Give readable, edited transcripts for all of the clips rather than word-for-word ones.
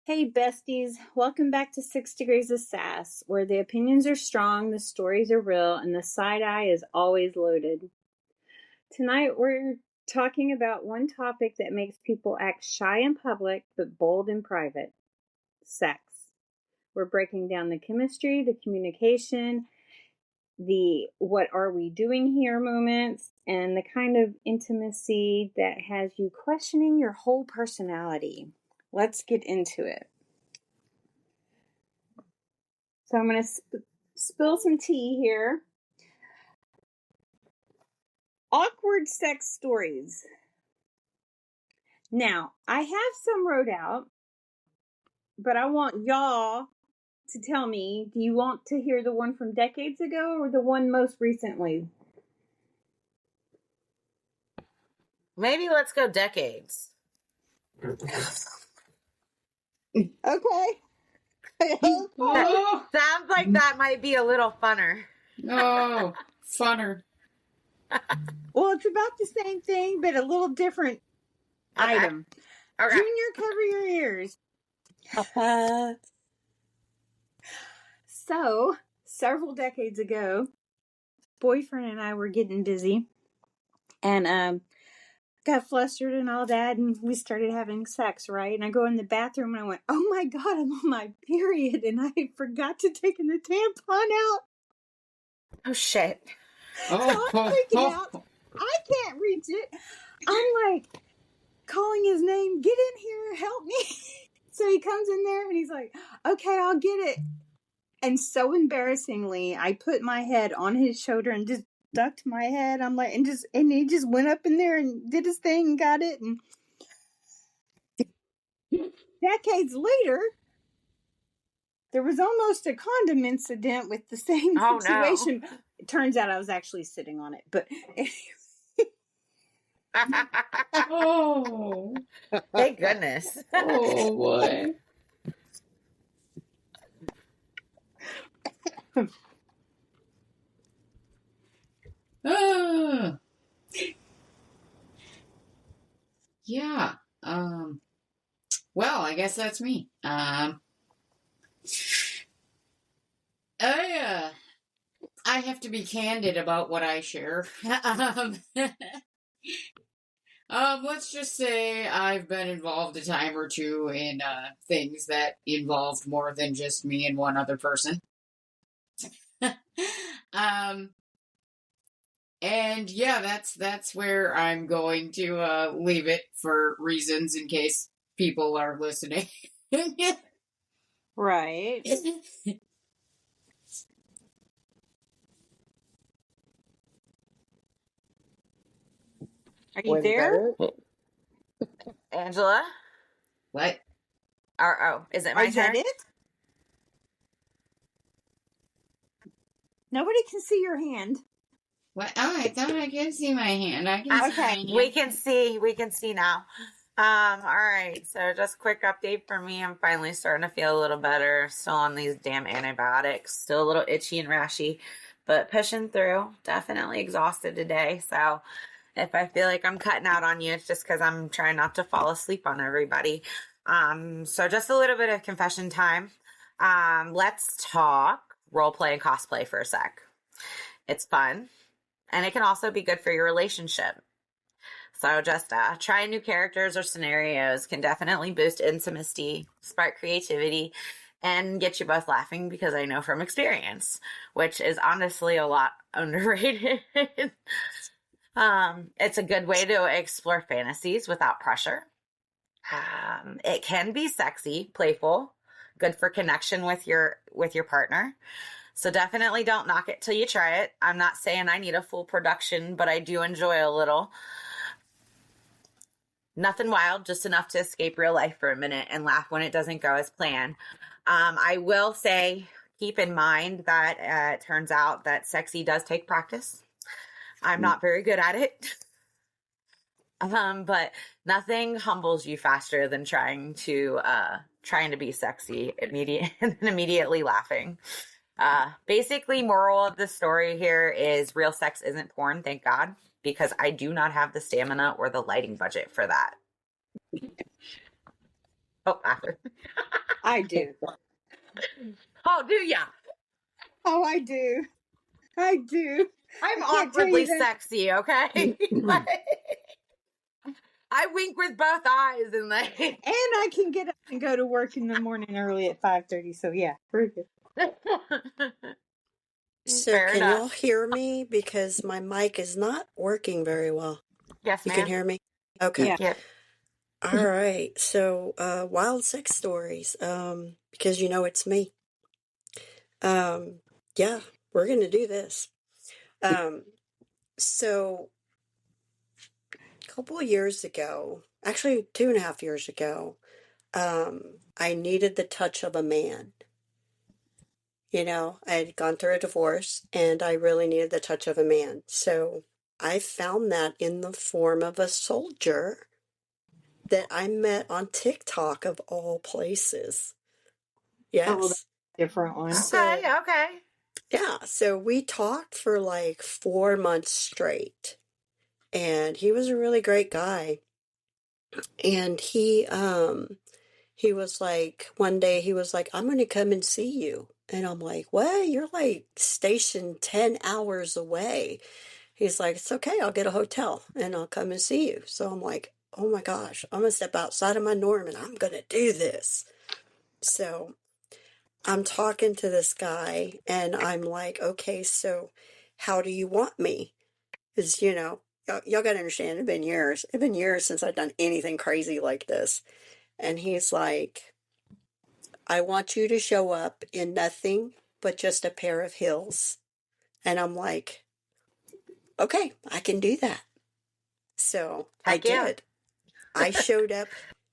Hey, besties. Welcome back to 6 Degrees of Sass, where the opinions are strong, the stories are real, and the side eye is always loaded. Tonight, we're talking about one topic that makes people act shy in public but bold in private: sex. We're breaking down the chemistry, the communication, the what are we doing here moments, and the kind of intimacy that has you questioning your whole personality. Let's get into it. So I'm going to spill some tea here. Awkward sex stories. Now, I have some wrote out, but I want y'all to tell me, do you want to hear the one from decades ago or the one most recently? Maybe let's go decades. Okay. Sounds like that might be a little funner. Oh, funner. Well, it's about the same thing, but a little different item. Okay. Junior, cover your ears. So, several decades ago, boyfriend and I were getting busy and got flustered and all that, and we started having sex, right? And I go in the bathroom and I went, oh my God, I'm on my period, and I forgot to take the tampon out. Oh, shit. So I'm freaking out. I can't reach it. I'm like calling his name, get in here, help me. So he comes in there and he's like, okay, I'll get it. And so embarrassingly, I put my head on his shoulder and just ducked my head. I'm like, and he just went up in there and did his thing and got it. And decades later, there was almost a condom incident with the same situation. No. It turns out I was actually sitting on it, but Oh, thank goodness. Oh boy. Yeah. Well, I guess that's me. I have to be candid about what I share. Let's just say I've been involved a time or two in things that involved more than just me and one other person. And yeah, that's where I'm going to leave it for reasons in case people are listening. Right. Are you there? Angela? What? Is it my turn? Is that it? Nobody can see your hand. What? Oh, I thought I could see my hand. I can see my hand. We can see now. All right. So just quick update for me. I'm finally starting to feel a little better. Still on these damn antibiotics. Still a little itchy and rashy, but pushing through. Definitely exhausted today. So if I feel like I'm cutting out on you, it's just because I'm trying not to fall asleep on everybody. So just a little bit of confession time. Let's talk role play and cosplay for a sec. It's fun, and it can also be good for your relationship. So just trying new characters or scenarios can definitely boost intimacy, spark creativity, and get you both laughing, because I know from experience, which is honestly a lot underrated. It's a good way to explore fantasies without pressure. It can be sexy, playful, good for connection with your partner. So definitely don't knock it till you try it. I'm not saying I need a full production, but I do enjoy a little. Nothing wild, just enough to escape real life for a minute and laugh when it doesn't go as planned. I will say, keep in mind that it turns out that sexy does take practice. I'm not very good at it. But nothing humbles you faster than trying to be sexy and then immediately laughing. Basically, moral of the story here is real sex isn't porn, thank God, because I do not have the stamina or the lighting budget for that. Oh, after. I do. Oh, do ya? Oh, I do. I do. I'm I can't tell you awkwardly that. sexy, okay? I wink with both eyes and like. And I can get up and go to work in the morning early at 5:30. So yeah, we're good. So Fair can enough. y'all hear me? Because my mic is not working very well. Yes, You can ma'am. hear me? Okay. Yeah. Yep. All right. So wild sex stories. Because you know it's me. Yeah, we're gonna do this. So a couple of years ago, actually 2.5 years ago, I needed the touch of a man. You know, I had gone through a divorce and I really needed the touch of a man. So I found that in the form of a soldier that I met on TikTok of all places. Oh, Yes. different one. So, Okay. yeah, so we talked for like 4 months straight. And he was a really great guy. And he was like, one day he was like, I'm going to come and see you. And I'm like, what? You're like stationed 10 hours away. He's like, it's okay. I'll get a hotel and I'll come and see you. So I'm like, oh my gosh, I'm going to step outside of my norm and I'm going to do this. So I'm talking to this guy and I'm like, okay, so how do you want me? Because, you know, y'all got to understand, it's been years. It's been years since I've done anything crazy like this. And he's like, I want you to show up in nothing but just a pair of heels. And I'm like, okay, I can do that. So I Heck yeah. did. I showed up.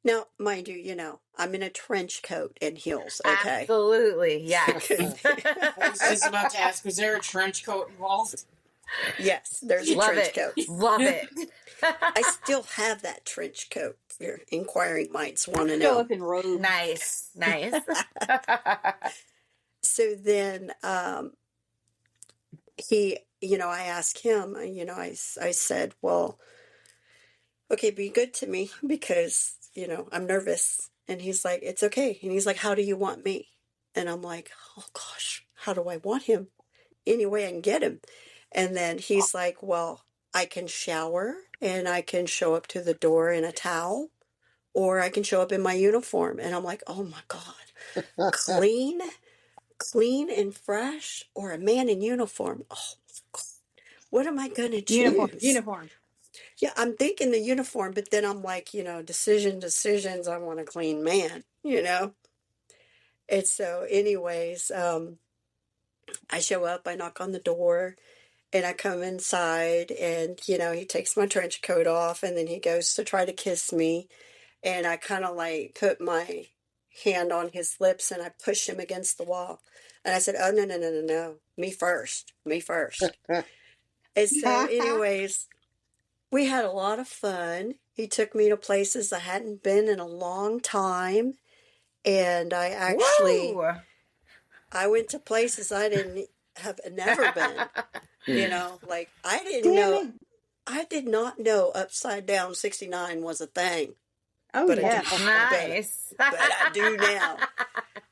Now, mind you, you know, I'm in a trench coat and heels, okay? Absolutely. Yes. I was just about to ask, was there a trench coat involved? Yes, there's a Love trench it. coat. Love it. I still have that trench coat. Your inquiring minds want to Show know. up in robes. Nice. Nice. So then he, you know, I asked him, you know, I said, well, okay, be good to me because, you know, I'm nervous. And he's like, it's okay. And he's like, how do you want me? And I'm like, oh gosh, how do I want him? Any way I can get him. And then he's like, well, I can shower and I can show up to the door in a towel or I can show up in my uniform. And I'm like, oh my God, clean and fresh or a man in uniform? Oh, God, what am I going to choose? Uniform. Yeah, I'm thinking the uniform, but then I'm like, you know, decisions. I want a clean man, you know? And so, anyways, I show up, I knock on the door, and I come inside, and, you know, he takes my trench coat off, and then he goes to try to kiss me. And I kind of like put my hand on his lips and I push him against the wall. And I said, oh, no. Me first. And so, anyways, we had a lot of fun. He took me to places I hadn't been in a long time. And I actually, Woo! I went to places I didn't have never been. You know, like I didn't Damn know, it. I did not know Upside Down 69 was a thing. Oh, But yeah. Nice. but I do now.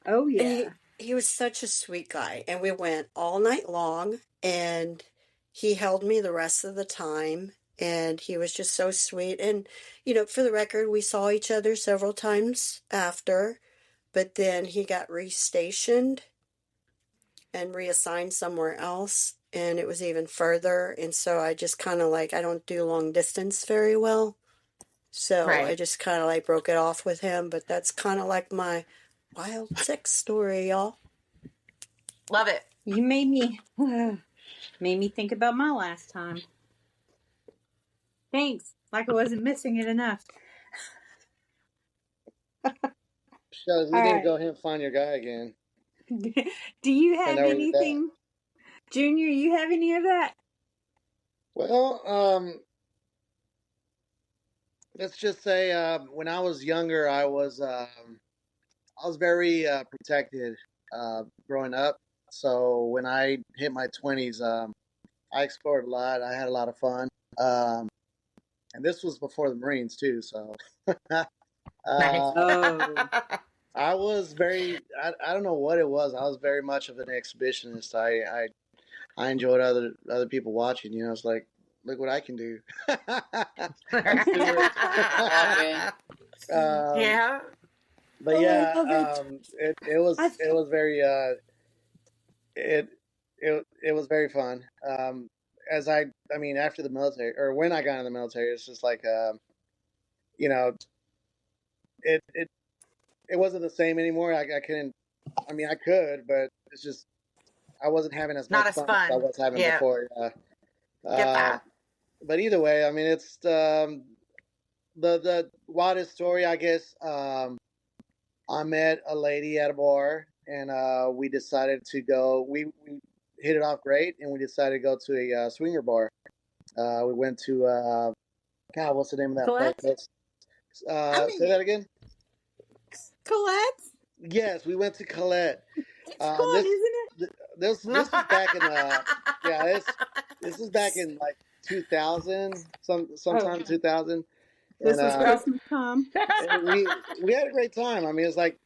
Oh, yeah. And he was such a sweet guy. And we went all night long and he held me the rest of the time. And he was just so sweet. And, you know, for the record, we saw each other several times after, but then he got restationed and reassigned somewhere else. And it was even further. And so I just kind of like, I don't do long distance very well. So I Right. just kind of like broke it off with him. But that's kind of like my wild sex story, y'all. Love it. You made me think about my last time. Thanks. Like I wasn't missing it enough. Shows you All need to right. go ahead and find your guy again. Do you have know where he's at. anything, Junior? You have any of that? Well, let's just say when I was younger, I was very protected growing up. So when I hit my 20s, I explored a lot. I had a lot of fun, and this was before the Marines too. So Nice. Oh. I was very. I don't know what it was. I was very much of an exhibitionist. I enjoyed other people watching. You know, it's like, look what I can do. Let's do it. Love it. Yeah. But Oh, I yeah, love it. I it was very it it was very fun. As I mean, after the military, or when I got in the military, it's just like you know, it it wasn't the same anymore. I couldn't. I mean, I could, but it's just I wasn't having as Not much as fun as I fun. was having Yeah. before. Get Uh, that. but either way, I mean, it's the wildest story, I guess. I met a lady at a bar, and we decided to go. We hit it off great, and we decided to go to a swinger bar. We went to God, what's the name of that place? Colette? I Say mean, that again. Colette? Yes, we went to Colette. It's fun, This isn't it? this was back in yeah, this is back in like 2000, sometime Okay. 2000, This and was Christmas time. and we had a great time. I mean, it's like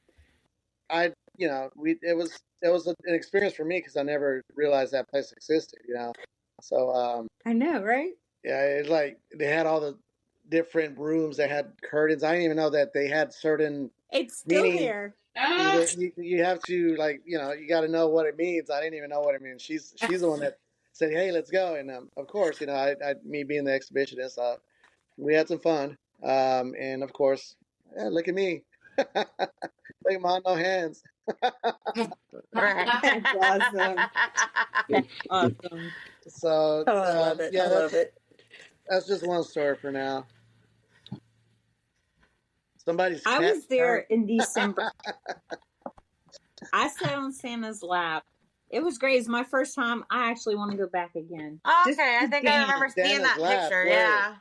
it was an experience for me because I never realized that place existed. You know, so I know, right? yeah, it's like they had all the different rooms. They had curtains. I didn't even know that they had certain It's still meaning. there. Ah, You have to, like, you got to know what it means. I didn't even know what it means. She's the one that said, "Hey, let's go." And of course, me being the exhibitionist, we had some fun. And of course, yeah, look at me, look at my no hands. Right. That's awesome. That's awesome. So Oh, I love it. yeah, I love it. that's just one story for now. Somebody's I cat. was there in December. I sat on Santa's lap. It was great. It's my first time. I actually want to go back again. Just Okay, I to think I dance. remember seeing Santa's that lap, picture. word. Yeah.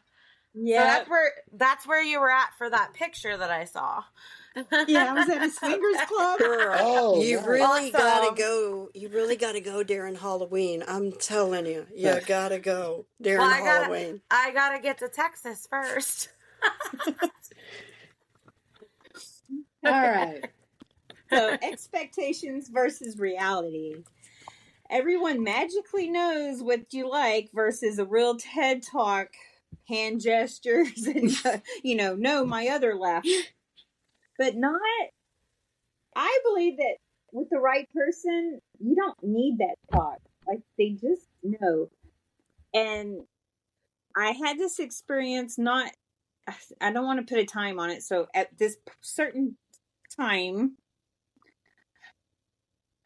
Yeah. So that's where you were at for that picture that I saw. Yeah, I was at a swingers club. Girl, Oh, you nice. really gotta Awesome. go. You really gotta go during Halloween. I'm telling you, you gotta go during Well, Halloween. I gotta get to Texas first. All right. So, expectations versus reality. Everyone magically knows what you like versus a real TED Talk, hand gestures, and, no, my other laugh. But not, I believe that with the right person, you don't need that talk. Like, they just know. And I had this experience, I don't want to put a time on it. So, at this certain time,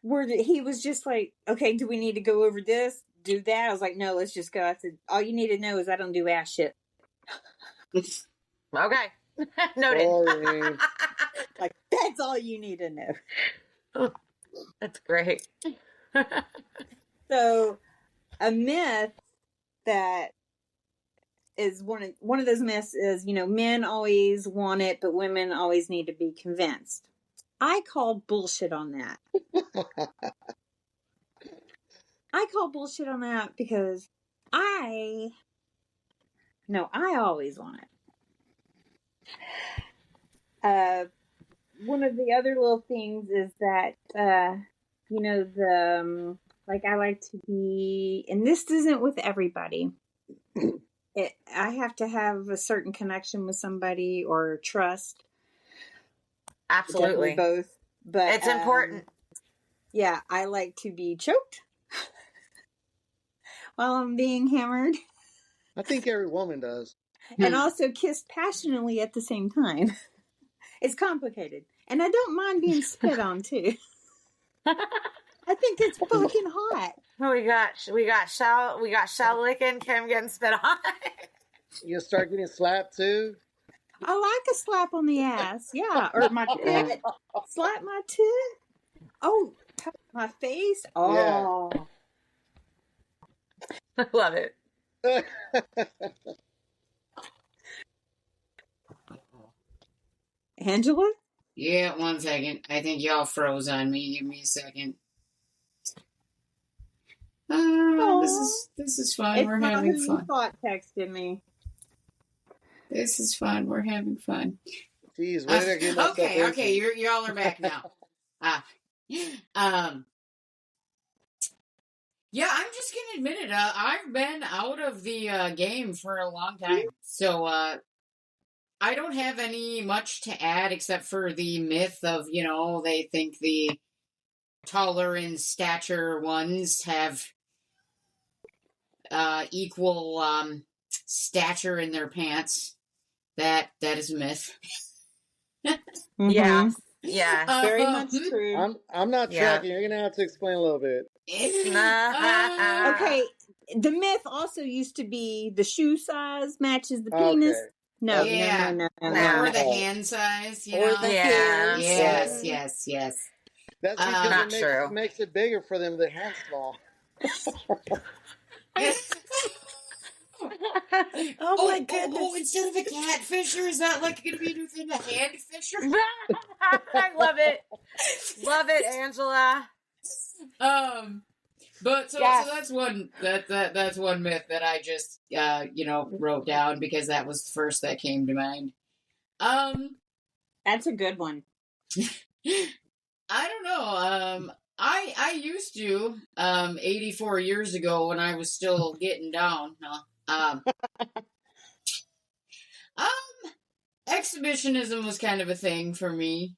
where he was just like, okay, do we need to go over this, do that? I was like, no, let's just go. I said, all you need to know is I don't do ass shit. Okay. Noted. Boring. Like, that's all you need to know. That's great. So a myth that is one of those myths is, men always want it, but women always need to be convinced. I call bullshit on that. I call bullshit on that because I always want it. One of the other little things is that, like, I like to be, and this isn't with everybody. I have to have a certain connection with somebody or trust. Absolutely. Definitely both. But it's important. Yeah, I like to be choked while I'm being hammered. I think every woman does. And also kissed passionately at the same time. It's complicated. And I don't mind being spit on too. I think it's fucking hot. We got shell licking, Kim getting spit on. You start getting slapped too. I like a slap on the ass. Yeah. Or my tit. Slap my tit. Oh, my face. Oh. I love it. Angela? yeah, 1 second. I think y'all froze on me. Give me a second. This is fun. It's We're not having who you fun. thought texted me. This is fun. We're having fun. Jeez, where did I get myself Okay, into? y'all are back now. Um, yeah, I'm just gonna admit it. I've been out of the game for a long time, so I don't have any much to add except for the myth of they think the taller in stature ones have equal stature in their pants. That is a myth. Mm-hmm. Yes. Yes. Very Um, much true. I'm not Yeah. tracking. You're gonna have to explain a little bit. Okay, the myth also used to be the shoe size matches the penis. Okay. No, Yeah. no. Or the Oh. hand size, Or the Yeah. hands. Yes. That's because Not it true. makes it bigger for them. Their hands small. Oh my goodness. Oh, instead of a catfisher, is that like going to be a new thing, a hand fisher? I love it. Love it, Angela. But so Yes. that's one that's one myth that I just wrote down because that was the first that came to mind. That's a good one. I don't know. I used to 84 years ago when I was still getting down. Exhibitionism was kind of a thing for me.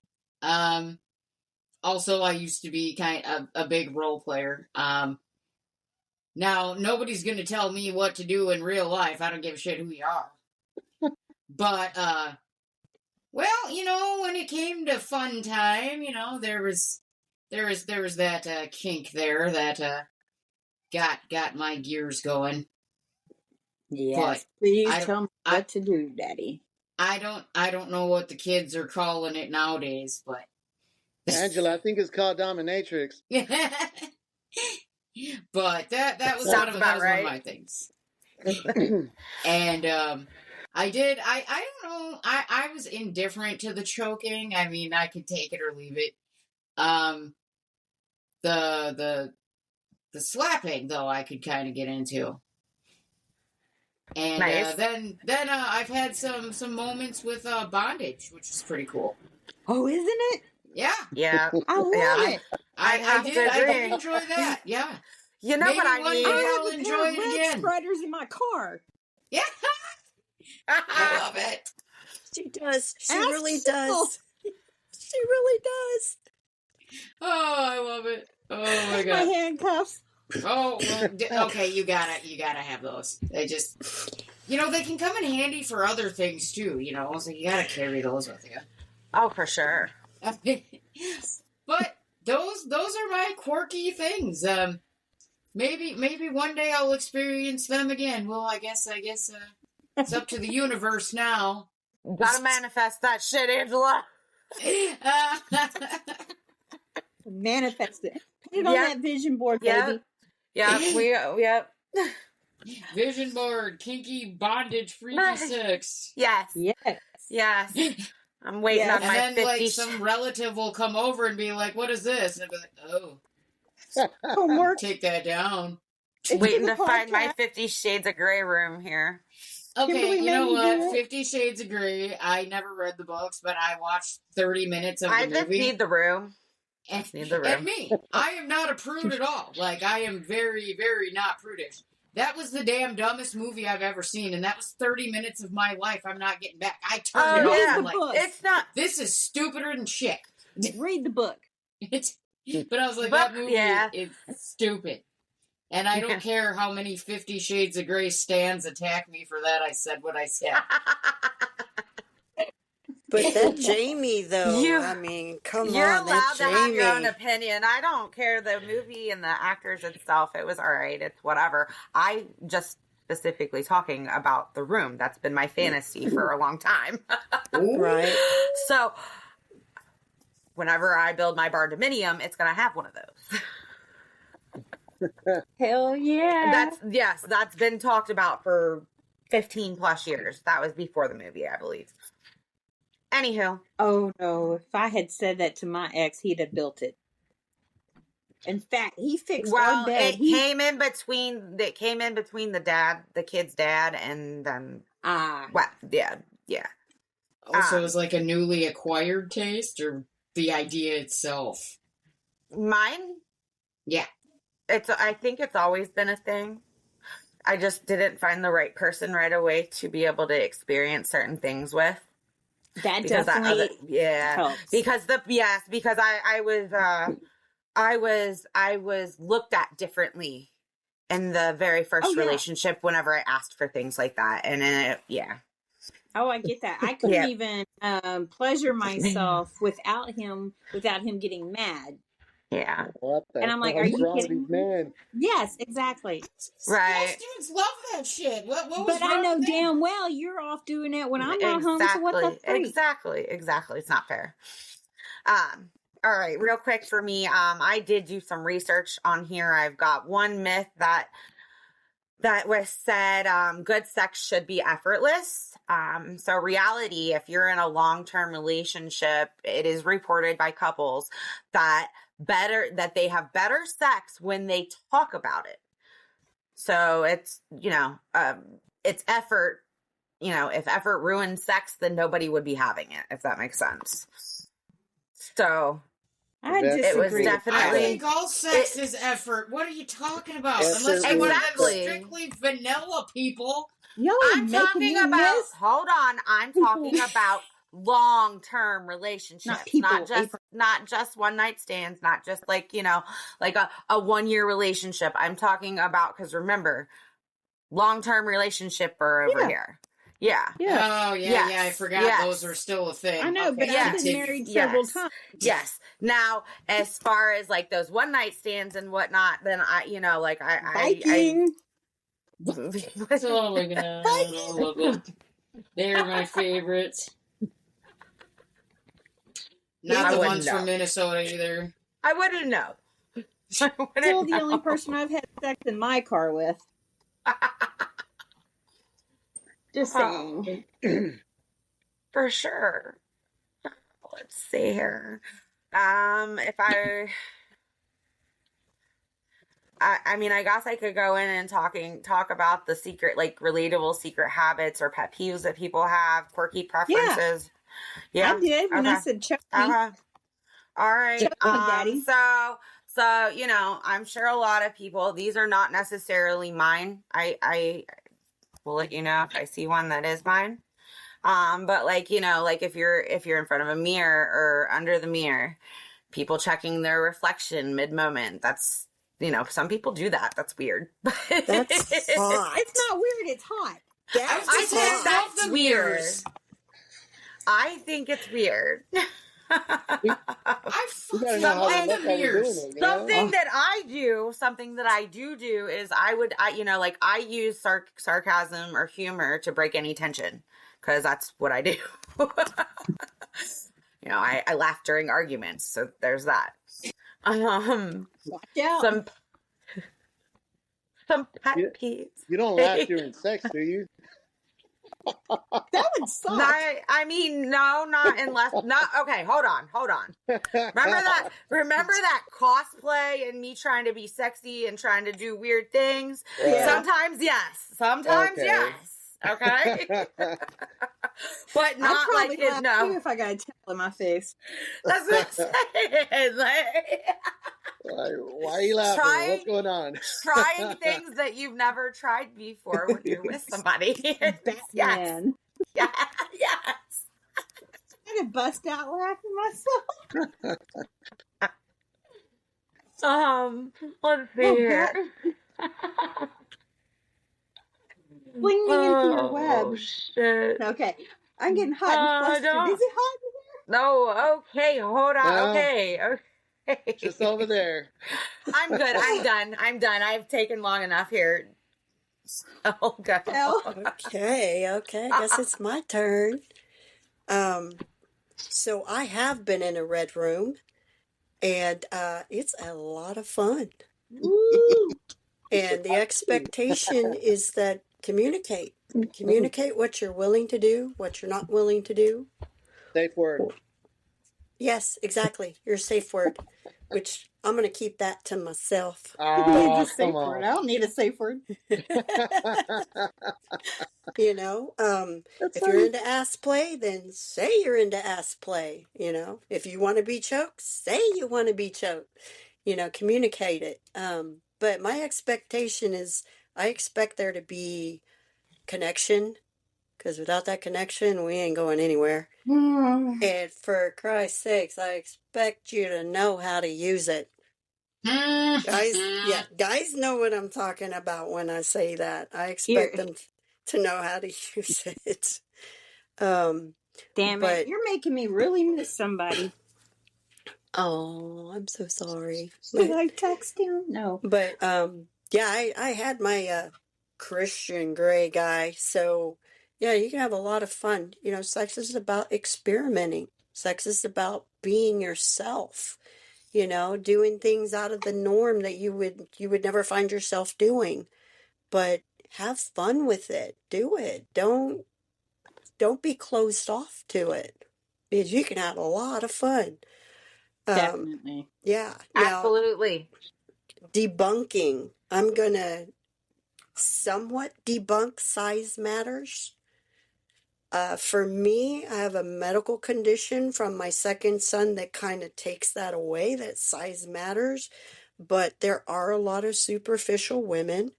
Also, I used to be kind of a big role player. Now, nobody's going to tell me what to do in real life. I don't give a shit who you are. But, well, when it came to fun time, there was that kink there that got my gears going. Yes. But Please I- tell me I- what to do, Daddy. I don't know what the kids are calling it nowadays, but Angela, I think it's called dominatrix. but that was Sounds one about of right. my things. And I don't know. I was indifferent to the choking. I mean, I could take it or leave it. The slapping though, I could kind of get into. And Nice. then I've had some moments with bondage, which is pretty cool. Oh, isn't it? Yeah, Yeah. I love Yeah. it. I have to did agree. enjoy that. Yeah, You know Maybe what I one need? day I I'll have a enjoy pair of it leg again. spreaders in my car. yeah, I love it. She does. She Ask really Sybil. does. She really does. Oh, I love it. Oh my My god. handcuffs. Oh, well, okay. You gotta have those. They just, they can come in handy for other things too. So you gotta carry those with you. Oh, for sure. But those are my quirky things. Maybe one day I'll experience them again. Well, I guess it's up to the universe now. Gotta manifest that shit, Angela. Manifest it. Put it on Yeah. that vision board, Yeah. baby. Yeah. Vision board, kinky bondage, freaky sex. Yes. Yes. Yes. I'm waiting Yes. on And my then 50 like some relative will come over and be like, "What is this?" And I'll be like, "Oh, Homework. take that down." waiting to the find my podcast. 50 Shades of Grey room here. Okay, Kimberly you made know me do what? it. 50 Shades of Grey. I never read the books, but I watched 30 minutes of the I just movie. need the room. And, need the and room. me, I am not a prude at all. Like, I am very, very not prudish. That was the damn dumbest movie I've ever seen, and that was 30 minutes of my life I'm not getting back. I turned it Oh, off. yeah. I'm like, book. It's not. this is stupider than shit. Read the book. But I was like, But, that movie yeah. is stupid. And I don't care how many 50 Shades of Grey stans attack me for that. I said what I said. But that Jamie, though, You- I mean, come You're on, allowed that to have your own Jamie. opinion. I don't care. The movie and the actors itself, it was all right. It's whatever. I just specifically talking about The Room. That's been my fantasy for a long time. Right. So whenever I build my barn dominium, it's going to have one of those. Hell yeah. That's been talked about for 15 plus years. That was before the movie, I believe. Anywho. Oh no, if I had said that to my ex, he'd have built it. In fact, he fixed Well, our bed. it came in between the kid's dad, and then Ah, what? Yeah. Also, is like a newly acquired taste, or the idea itself? Mine, Yeah. I think it's always been a thing. I just didn't find the right person right away to be able to experience certain things with. That Because definitely helps. because I was looked at differently in the very first relationship whenever I asked for things like that. And then Oh, I get that. I couldn't even pleasure myself without him getting mad. Yeah. What the And I'm like, hell's are you wrong with kidding these me? men? Yes, exactly. Right. Most dudes love that shit. What was But I wrong know with that? damn well you're off doing it when I'm not home. So what the freak? Exactly. It's not fair. All right, real quick for me, I did do some research on here. I've got one myth that was said, good sex should be effortless. So reality, if you're in a long-term relationship, it is reported by couples that they have better sex when they talk about it. So it's, it's effort. If effort ruins sex, then nobody would be having it, if that makes sense. So I That's- it was disagree. I definitely think all sex is effort. What are you talking about? Effort Unless you're one of them Exactly. strictly vanilla people. Y'all are I'm making talking me about miss hold on, I'm talking about long-term relationships, Not people, not just one night stands, not just like a 1-year relationship. I'm talking about, because remember, long-term relationship are over here. Yeah. Yeah. Oh, Yes. yeah, I forgot Yes. those are still a thing. I know, Okay, but I've been continue. married several Yes. times. Yes. Now, as far as like those one night stands and whatnot, then Biking. Oh my god, I love them. They're my favorites. Not I the wouldn't ones know. from Minnesota either. I wouldn't know. Still the only person I've had sex in my car with. Just saying. For sure. Let's see here. If I mean, I guess I could go in and talk about the secret, like relatable secret habits or pet peeves that people have, quirky preferences. Yeah. I did when I said Chuck. Okay. All right. Chuck me, Daddy. So I'm sure a lot of people, these are not necessarily mine. I will let you know if I see one that is mine. But like if you're in front of a mirror or under the mirror, people checking their reflection mid-moment, that's, some people do that. That's weird. That's hot. It's not weird. It's hot. I think that's the weird. mirrors. I think it's weird. I You fucking gotta know how love they the look while you're doing mirrors. it, you know? Something that I do is I use sarcasm or humor to break any tension, because that's what I do. I laugh during arguments, so there's that. Watch out. Some pet peeves. You don't laugh during sex, do you? That would suck. No, not unless okay, hold on. Remember that cosplay and me trying to be sexy and trying to do weird things? Yeah. Sometimes yes. Sometimes Okay. yes. Okay? But I'd not probably like laugh no. too if I got a towel in my face. That's what I'm saying. Why are you laughing? Trying- What's going on? Trying things that you've never tried before when you're with somebody. Yes. Batman. Yes. I could bust out laughing myself. Let's see Oh, here. Fling me into your web. Oh, shit. Okay. I'm getting hot and flustered. don't- Is it hot in here? No, okay, hold on. No. Okay. Just over there. I'm good. I'm done. I've taken long enough here. Oh, God. Well, Okay, I guess it's my turn. So I have been in a red room, and it's a lot of fun. woo. And the expectation is that communicate what you're willing to do, what you're not willing to do. Safe word. Yes, exactly. Your safe word, which I'm going to keep that to myself. Need Oh, a safe come word. on. I don't need a safe word. You know, That's if you're funny. into ass play, then say you're into ass play. You know, if you want to be choked, say you want to be choked. You know, communicate it. But my expectation is I expect there to be connection, because without that connection, we ain't going anywhere. And for Christ's sakes, I expect you to know how to use it. Guys know what I'm talking about when I say that. I expect them to know how to use it. Damn it. But You're making me really miss somebody. oh, I'm so sorry. Should I text him? No. But yeah, I had my Christian Grey guy, so yeah, you can have a lot of fun. You know, sex is about experimenting. Sex is about being yourself. You know, doing things out of the norm that you would never find yourself doing. But have fun with it. Do it. Don't be closed off to it, because you can have a lot of fun. Definitely. Yeah. Now, Absolutely. debunking. I'm gonna somewhat debunk size matters. For me, I have a medical condition from my second son that kind of takes that away, that size matters. But there are a lot of superficial women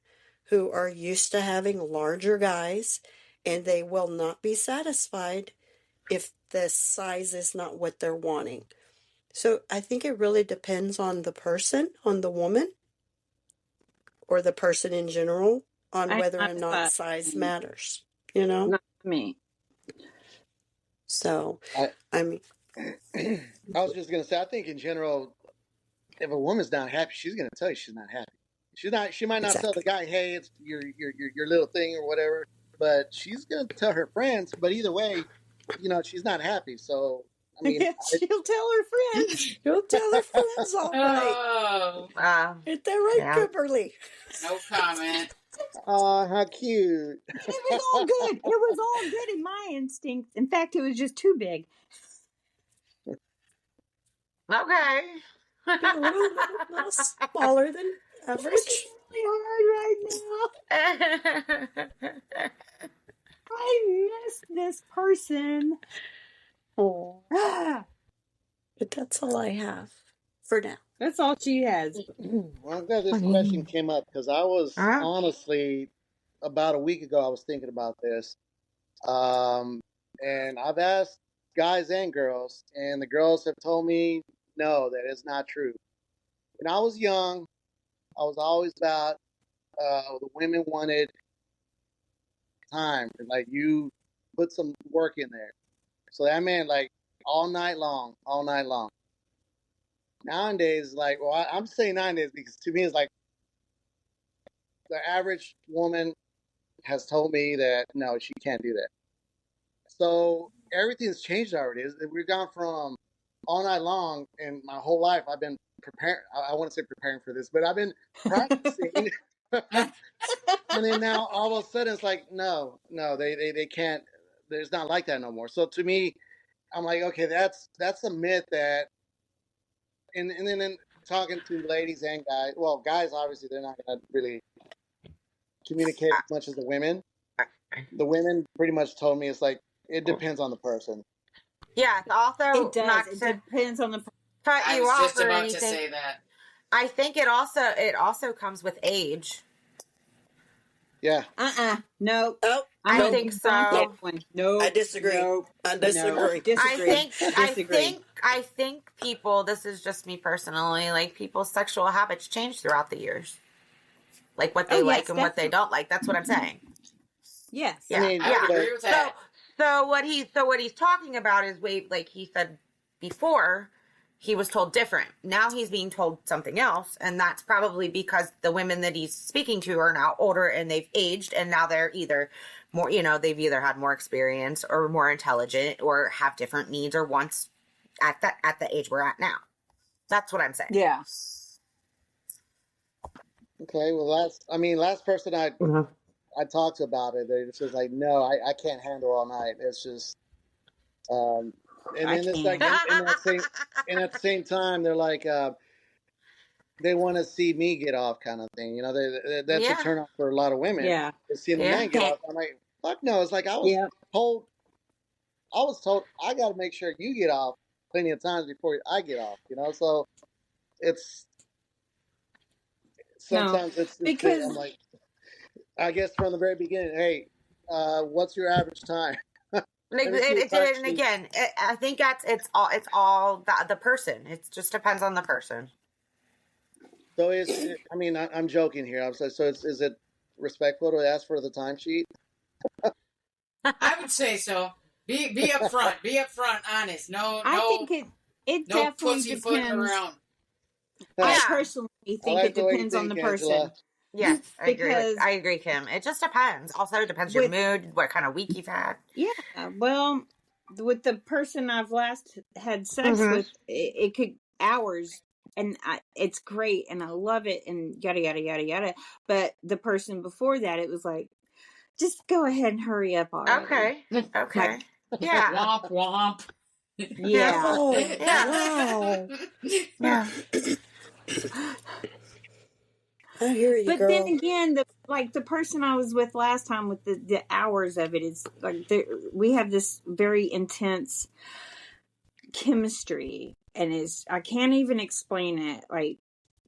who are used to having larger guys, and they will not be satisfied if the size is not what they're wanting. So I think it really depends on the person, on the woman, or the person in general, on whether or not size matters, you know? Not me. So, I mean, I was just gonna say, I think in general, if a woman's not happy, she's gonna tell you she's not happy. She might not tell the guy, "Hey, it's your little thing" or whatever, but she's gonna tell her friends. But either way, you know, she's not happy. So I mean, she'll tell her friends. She'll tell her friends, all right. Oh, Ain't that right, Yeah. Kimberly? no comment. oh, how cute! It was all good. It was all good in my instinct. In fact, it was just too big. Okay. A little smaller than average. It's really hard right now. I miss this person. Oh, Ah, but that's all I have for now. that's all she has. Well, I'm glad this question came up because I was Huh? honestly about a week ago I was thinking about this, and I've asked guys and girls, and the girls have told me no, that is not true. When I was young, I was always about the women wanted time, like you put some work in there. So that meant like all night long, all night long. Nowadays, like, well, I'm saying nowadays because to me it's like the average woman has told me that no, she can't do that. So everything's changed already. We've gone from all night long, and my whole life I've been preparing. I want to say preparing for this, but I've been practicing. And then now all of a sudden it's like no, they can't. There's not like that no more. So to me, I'm like, okay, that's a myth that. And then talking to ladies and guys. Well, guys obviously they're not gonna really communicate as much as the women. The women pretty much told me it's like it depends on the person. Yeah. Also, It does. not It to depends on the. cut I you was off just or about anything. to say that. I think it also comes with age. Yeah. No. Oh, I nope. think so. That one. No. I disagree. No. I disagree. No. I Disagree. think I think people, this is just me personally, like people's sexual habits change throughout the years. Like what they like and what they don't like. That's what I'm saying. Yes. Yeah. I mean, I but- agree with that. So what he's talking about is like he said before, he was told different. Now he's being told something else, and that's probably because the women that he's speaking to are now older and they've aged, and now they're either more, they've either had more experience or more intelligent or have different needs or wants at the age we're at now. That's what I'm saying. Yeah. Okay, well, last person I talked to about it, they just was like, no, I can't handle all night. It's just, and then it's like, and at the same time, they're like, they want to see me get off, kind of thing. You know, that's a Yeah. turn off for a lot of women. Yeah. Is seeing the Yeah. man get off. I'm like, fuck no. It's like Yeah. told, I was told I got to make sure you get off plenty of times before I get off. You know, so it's No, sometimes it's I'm because like, I guess from the very beginning, hey, what's your average time? Let me see your time And sheet. again, I think it's all the person. It just depends on the person. So I mean, I'm joking here. I'm so is it respectful to ask for the timesheet? I would say so. Be upfront. Be upfront, honest. I think it No definitely pussyfooting depends. around. I Yeah. personally I think like it the way you depends on the think, Angela. person Yes, I agree. because I agree, Kim. It just depends. Also, it depends your with mood, what kind of week you've had. yeah, well, with the person I've last had sex Mm-hmm. with, it could hours, and it's great, and I love it, and yada yada yada yada. But the person before that, it was like, just go ahead and hurry up already. Okay. Like, Okay. Yeah. Womp womp. Yeah. Oh, Yeah. wow. Yeah. I hear you, but then girl. again, the person I was with last time with the hours of it is like we have this very intense chemistry, and I can't even explain it. Like,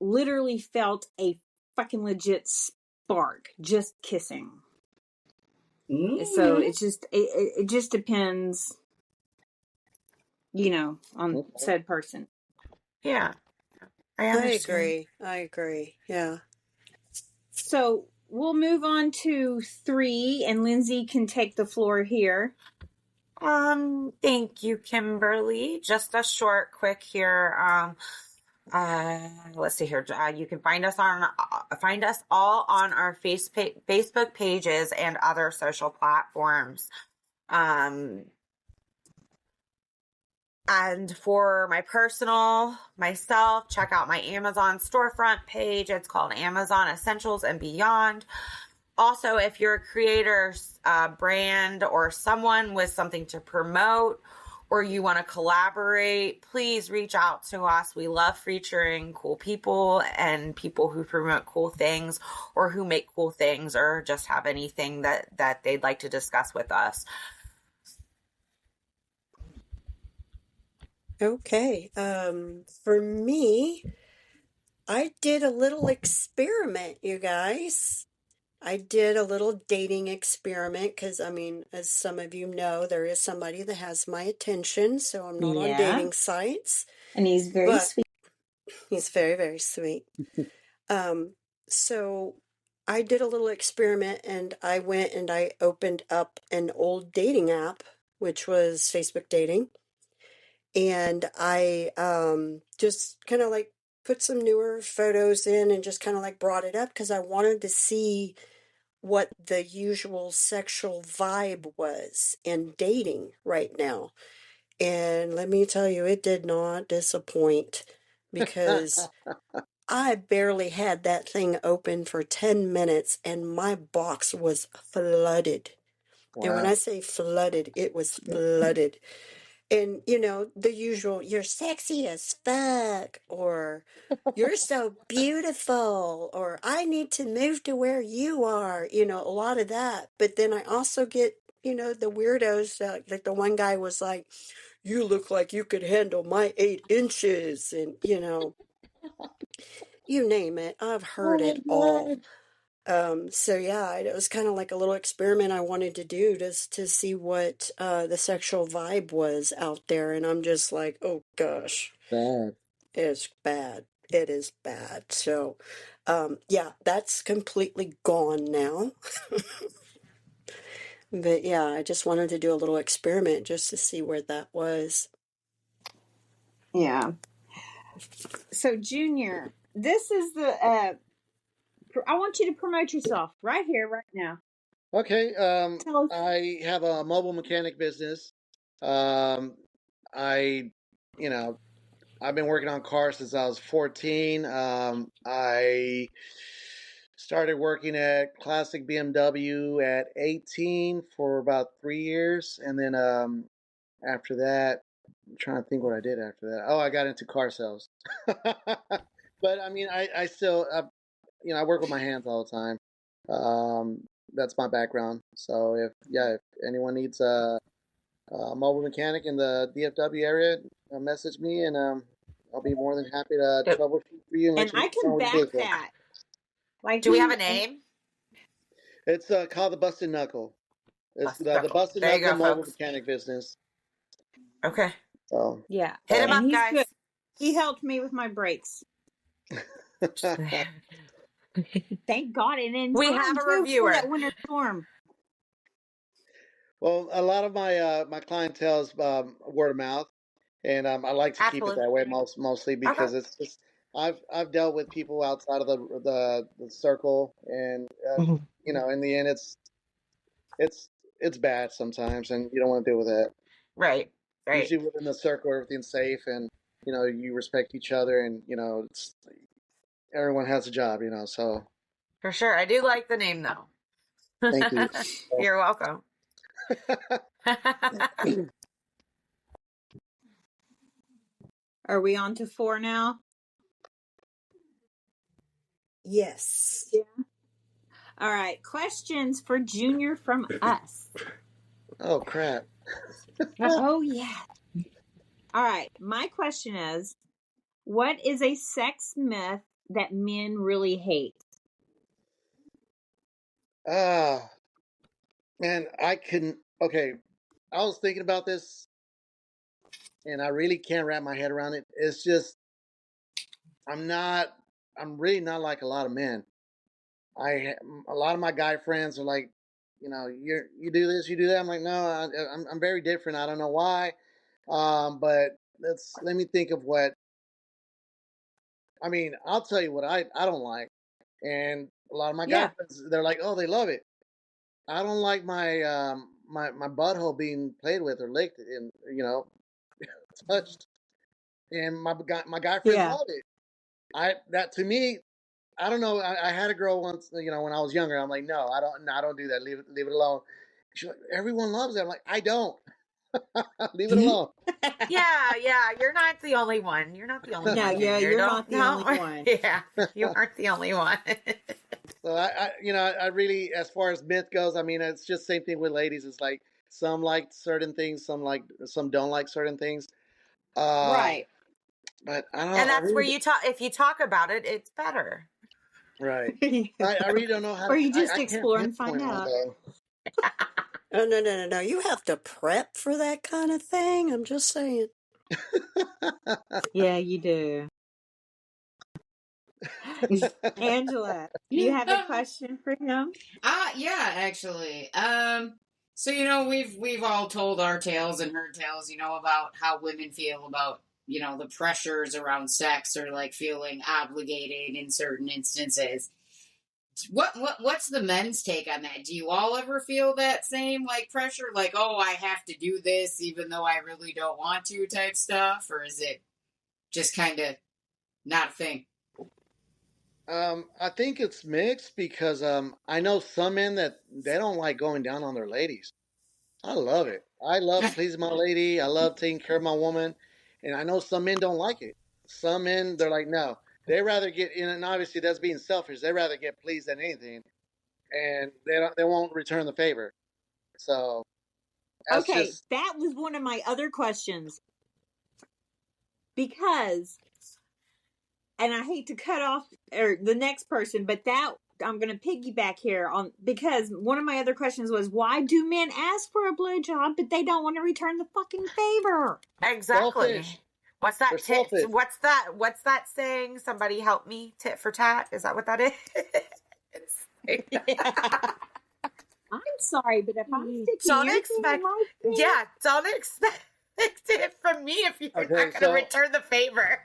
literally felt a fucking legit spark just kissing. So it's just it just depends, on said person. Yeah. I I understand. agree. Yeah. So we'll move on to 3, and Lindsay can take the floor here. Thank you, Kimberly. Just a short, quick here. Let's see here. You can find us all on our Facebook pages and other social platforms. And for myself, check out my Amazon storefront page. It's called Amazon Essentials and Beyond. Also, if you're a creator, brand, or someone with something to promote, or you want to collaborate, please reach out to us. We love featuring cool people and people who promote cool things or who make cool things or just have anything that they'd like to discuss with us. Okay. For me, I did a little experiment, you guys. I did a little dating experiment because, I mean, as some of you know, there is somebody that has my attention, so I'm not on Yeah. dating sites. And he's very But sweet. he's very, very sweet. So I did a little experiment and I went and I opened up an old dating app, which was Facebook dating. And I just kind of like put some newer photos in and just kind of like brought it up because I wanted to see what the usual sexual vibe was in dating right now. And let me tell you, it did not disappoint because I barely had that thing open for 10 minutes and my box was flooded. And when Wow. I say flooded, it was flooded. And, the usual, you're sexy as fuck, or you're so beautiful, or I need to move to where you are, a lot of that. But then I also get, the weirdos, like the one guy was like, you look like you could handle my 8 inches. And, you name it. I've heard Oh it my all. God. So yeah, it was kind of like a little experiment I wanted to do just to see what the sexual vibe was out there, and I'm just like, oh gosh, Bad. it's bad. It is bad. So, yeah, that's completely gone now. But yeah, I just wanted to do a little experiment just to see where that was. Yeah. So, Junior, this is the. I want you to promote yourself right here, right now. Okay. Tell us. I have a mobile mechanic business. Um, I, you know, I've been working on cars since I was 14. I started working at Classic BMW at 18 for about 3 years, and then after that, I'm trying to think what I did after that. Oh, I got into car sales. But I mean, I still, I work with my hands all the time. That's my background. So if anyone needs a mobile mechanic in the DFW area, message me, and I'll be more than happy to Yep. troubleshoot for you and And let you I know can what to back do. that. Like Do we have a name? It's called the Busted Knuckle. It's Busted the Knuckle. Busted There you Knuckle go, mobile folks. mechanic business. Okay. So Yeah. Hit him And up, he's guys. good. He helped me with my brakes. Thank God. And in We time, have a too, for reviewer. that winter storm. well, a lot of my clientele is word of mouth, and I like to keep it Absolutely. that way mostly because Okay. it's just I've dealt with people outside of the circle, and in the end, it's it's bad sometimes, and you don't want to deal with that. Right. Usually within the circle, everything's safe, and you respect each other, and everyone has a job, so For sure. I do like the name, though. thank you. You're welcome. Are we on to 4 now? Yes. Yeah. All right. Questions for Junior from us. Oh, crap. Oh, yeah. All right. My question is, what is a sex myth that men really hate? Man, okay, I was thinking about this, and I really can't wrap my head around it. It's just, I'm really not like a lot of men. A lot of my guy friends are like, you do this, you do that. I'm like, no, I'm very different. I don't know why. But let me think of what, I mean, I'll tell you what I don't like. And a lot of my guy Yeah. friends, they're like, oh, they love it. I don't like my butthole being played with or licked and touched. And my guy friends Yeah. love it. That to me, I don't know. I had a girl once, when I was younger. I'm like, no, I don't do that. Leave it alone. She's like, everyone loves it. I'm like, I don't. Leave it alone. Yeah, you're not the only one. You're not the only No, one, yeah, Junior. you're Don't not the no. only one. Yeah, you aren't the only one. So I really, as far as myth goes, I mean, it's just same thing with ladies. It's like some like certain things, some don't like certain things. Um, Right. but I don't. And I that's where really you talk. If you talk about it, it's better. right. I really don't know how Or to. you just I can't explore and find pinpoint one out. though. Oh, no. You have to prep for that kind of thing. I'm just saying. Yeah, you do. Angela, you have a question for him? Yeah, actually. So we've all told our tales and heard tales, about how women feel about, the pressures around sex or like feeling obligated in certain instances. What's the men's take on that? Do you all ever feel that same like pressure, like, oh, I have to do this even though I really don't want to type stuff, or is it just kind of not a thing? I think it's mixed because I know some men that they don't like going down on their ladies. I love it. I love pleasing my lady. I love taking care of my woman, and I know some men don't like it. Some men they're like, no, they rather get in, and obviously that's being selfish. They rather get pleased than anything, and they won't return the favor. So that's Okay, just that was one of my other questions. Because, and I hate to cut off the next person, but that I'm going to piggyback here on, because one of my other questions was, why do men ask for a blowjob but they don't want to return the fucking favor? Exactly. selfish. What's They're that? selfish. What's that saying? Somebody help me. Tit for tat. Is that what that is? I'm sorry, but if I'm sticking Don't your expect. thing in my thing, Yeah, don't expect it from me if you're Okay, not going to so return the favor.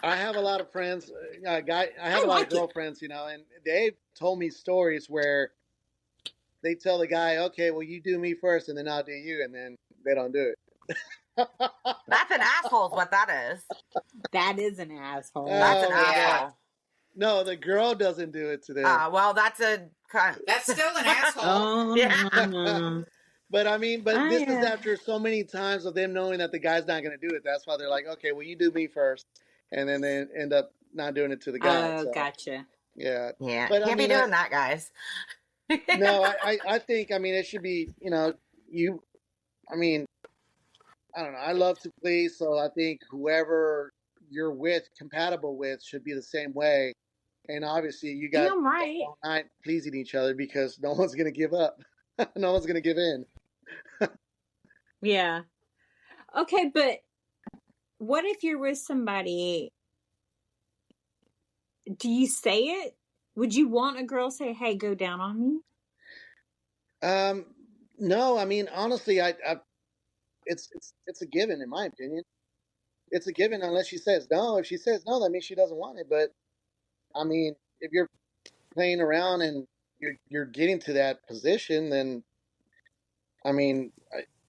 I have a lot of friends, I have I a lot of like it. girlfriends, and they've told me stories where they tell the guy, okay, well, you do me first, and then I'll do you, and then they don't do it. That's an asshole. Is what that is. That is an asshole. That's an Oh, no. asshole. No, the girl doesn't do it to them. Well, that's a That's still an asshole. Oh, Yeah. no. But I mean, this is I, after so many times of them knowing that the guy's not going to do it. That's why they're like, okay, well, you do me first, and then they end up not doing it to the guy. Oh, So gotcha. yeah, Yeah, but I can't be mean, doing that, guys. no, I think, I mean, it should be, you. I mean, I don't know. I love to please, so I think whoever you're with, compatible with, should be the same way. And obviously, you got Damn up right. all night pleasing each other because no one's gonna give up. No one's gonna give in. Yeah. Okay, but what if you're with somebody? Do you say it? Would you want a girl say, "Hey, go down on me"? Um, no, I mean, honestly, it's a given in my opinion. It's a given unless she says no. If she says no, that means she doesn't want it. But I mean, if you're playing around and you're getting to that position, then I mean,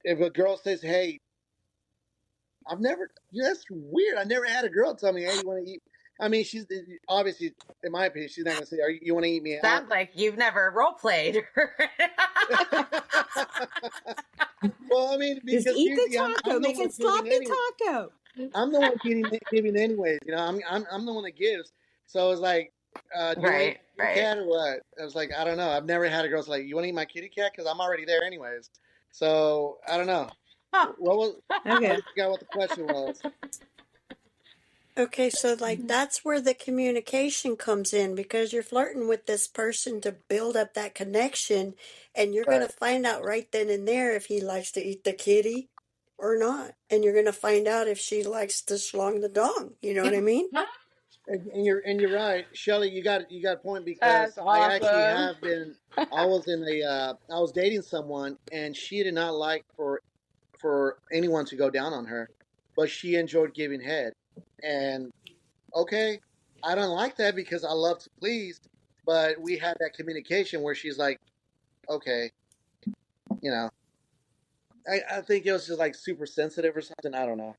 if a girl says, "Hey, I've never," that's weird. I never had a girl tell me, "Hey, you want to eat?" I mean, she's obviously, in my opinion, she's not gonna say, "Are you want to eat me out?" Sounds like you've never role played. Well, I mean, Just because eat here's the taco. I'm the Make one it giving sloppy anyway. taco. I'm the one giving anyways. I'm the one that gives. So it's like, do you want to eat Right, my kitty right. cat or what? I was like, I don't know. I've never had a girl say, like, you want to eat my kitty cat? Because I'm already there anyways. So I don't know. Huh. What was? I Okay. forgot what the question was. Okay, so like that's where the communication comes in because you're flirting with this person to build up that connection, and you're going Right. to find out right then and there if he likes to eat the kitty or not. And you're going to find out if she likes to schlong the dong. You know what I mean? And you're right, Shelly. You got a point That's because I actually awesome. have been. I was dating someone and she did not like for anyone to go down on her, but she enjoyed giving head. And okay, I don't like that because I love to please, but we had that communication where she's like, okay, you know, I think it was just like super sensitive or something. I don't know.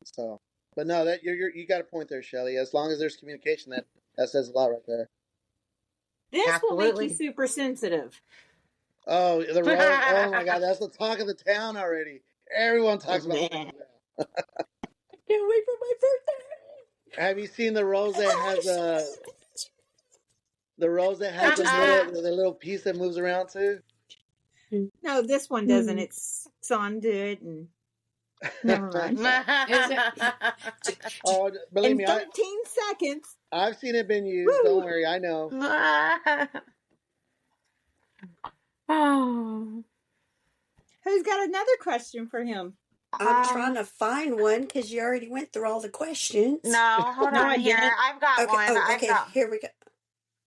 So, but no, that you got a point there, Shelly. As long as there's communication, that says a lot right there. This will make you Absolutely. super sensitive. Oh, the rose. Oh my God, that's the talk of the town already. Everyone talks about the rose. Can't wait for my birthday. Have you seen the rose that has the rose that has the little piece that moves around too? No, this one doesn't. It sucks onto it and never mind. Is it? Oh, believe In me, 13 seconds. I've seen it been used. Woo! Don't worry, I know. Oh. Who's got another question for him? I'm trying to find one because you already went through all the questions. No, hold No, on I here. didn't. I've got Okay. one. Oh, I've okay. got. Here we go.